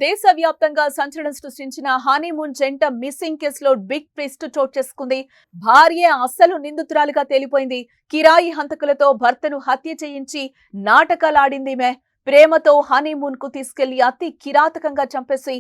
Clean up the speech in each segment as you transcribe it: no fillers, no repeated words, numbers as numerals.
దేశవ్యాప్తంగా సంచలనం సృష్టించిన హనీమూన్ జంట మిస్సింగ్ కేసులో బిగ్ ట్విస్ట్ చోటు చేసుకుంది. భార్య అసలు నిందితురాలిగా తేలిపోయింది. కిరాయి హంతకులతో భర్తను హత్య చేయించి నాటకాలాడిందిమే. ప్రేమతో హనీమూన్ కు తీసుకెళ్లి అతి కిరాతకంగా చంపేసి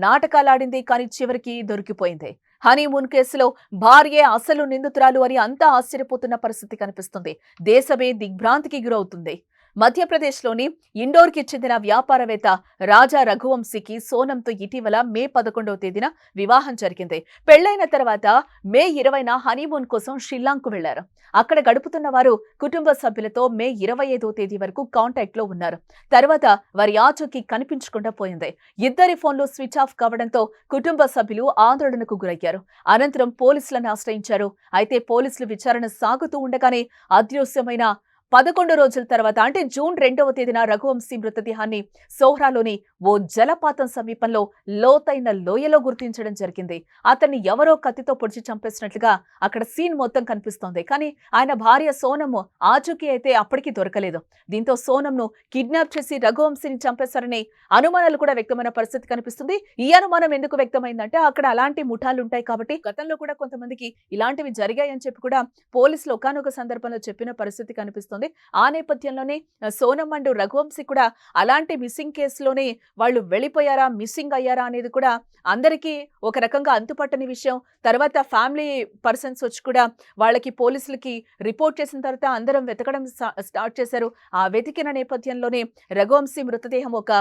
నాటకాలాడింది. కానీ చివరికి దొరికిపోయింది. హనీమూన్ కేసులో భార్యే అసలు నిందితురాలు అని అంతా ఆశ్చర్యపోతున్న పరిస్థితి కనిపిస్తుంది. దేశమే దిగ్భ్రాంతికి గురవుతుంది. మధ్యప్రదేశ్లోని ఇండోర్కి చెందిన వ్యాపారవేత్త రాజా రఘువంశీకి సోనంతో ఇటీవల మే 11వ తేదీన వివాహం జరిగింది. పెళ్లైన తర్వాత మే 20న హనీమూన్ కోసం షిల్లాంగ్కు వెళ్లారు. అక్కడ గడుపుతున్న వారు కుటుంబ సభ్యులతో మే 25వ తేదీ వరకు కాంటాక్ట్ లో ఉన్నారు. తర్వాత వారి ఆచూకీ కనిపించకుండా పోయింది. ఇద్దరి ఫోన్లు స్విచ్ ఆఫ్ కావడంతో కుటుంబ సభ్యులు ఆందోళనకు గురయ్యారు. అనంతరం పోలీసులను ఆశ్రయించారు. అయితే పోలీసులు విచారణ సాగుతూ ఉండగానే అదృశ్యమైన 11 రోజుల తర్వాత అంటే జూన్ 2వ తేదీన రఘువంశీ మృతదేహాన్ని సోహ్రాలోని ఓ జలపాతం సమీపంలో లోతైన లోయలో గుర్తించడం జరిగింది. అతన్ని ఎవరో కత్తితో పొడిచి చంపేసినట్లుగా అక్కడ సీన్ మొత్తం కనిపిస్తోంది. కానీ ఆయన భార్య సోనమ్ ఆచూకీ అయితే అప్పటికీ దొరకలేదు. దీంతో సోనమ్ను కిడ్నాప్ చేసి రఘువంశీని చంపేశారని అనుమానాలు కూడా వ్యక్తమైన పరిస్థితి కనిపిస్తుంది. ఈ అనుమానం ఎందుకు వ్యక్తమైందంటే అక్కడ అలాంటి ముఠాలు ఉంటాయి కాబట్టి గతంలో కూడా కొంతమందికి ఇలాంటివి జరిగాయని చెప్పి కూడా పోలీసులు ఒకానొక సందర్భంలో చెప్పిన పరిస్థితి కనిపిస్తుంది. ఆ నేపథ్యంలోనే సోనమ్ అండ్ రఘువంశీ కూడా అలాంటి మిస్సింగ్ కేసులోనే వాళ్ళు వెళ్ళిపోయారా, మిస్సింగ్ అయ్యారా అనేది కూడా అందరికీ ఒక రకంగా అంతుపట్టని విషయం. తర్వాత ఫ్యామిలీ పర్సన్స్ వచ్చి కూడా వాళ్ళకి పోలీసులకి రిపోర్ట్ చేసిన తర్వాత అందరం వెతకడం స్టార్ట్ చేశారు. ఆ వెతికిన నేపథ్యంలోనే రఘువంశీ మృతదేహం ఒక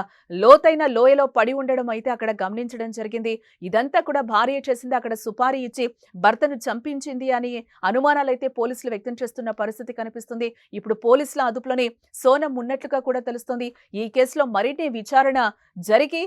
లోతైన లోయలో పడి ఉండడం అయితే అక్కడ గమనించడం జరిగింది. ఇదంతా కూడా భార్య చేసింది, అక్కడ సుపారీ ఇచ్చి భర్తను చంపించింది అని అనుమానాలైతే పోలీసులు వ్యక్తం చేస్తున్న పరిస్థితి కనిపిస్తుంది. ఇప్పుడు పోలీసుల అదుపులోనే సోనమ్ ఉన్నట్లుగా కూడా తెలుస్తోంది. ఈ కేసులో మరిన్ని విచారణ జరిగి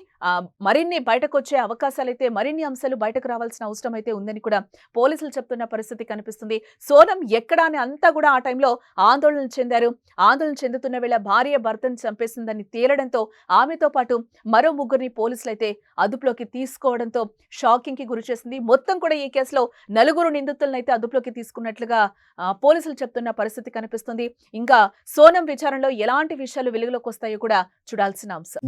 మరిన్ని బయటకు వచ్చే అవకాశాలైతే మరిన్ని అంశాలు బయటకు రావాల్సిన అవసరం అయితే ఉందని కూడా పోలీసులు చెప్తున్న పరిస్థితి కనిపిస్తుంది. సోనమ్ ఎక్కడా అని అంతా కూడా ఆ టైంలో ఆందోళన చెందారు. ఆందోళన చెందుతున్న వేళ భార్య భర్తను చంపేసిందని తేలడంతో ఆమెతో పాటు మరో ముగ్గురిని పోలీసులు అయితే అదుపులోకి తీసుకోవడంతో షాకింగ్ కి గురి చేసింది. మొత్తం కూడా ఈ కేసులో 4 నిందితులను అయితే అదుపులోకి తీసుకున్నట్లుగా పోలీసులు చెప్తున్న పరిస్థితి కనిపిస్తుంది. ఇంకా సోనమ్ విచారణలో ఎలాంటి విషయాలు వెలుగులోకి వస్తాయో కూడా చూడాల్సిన అంశం.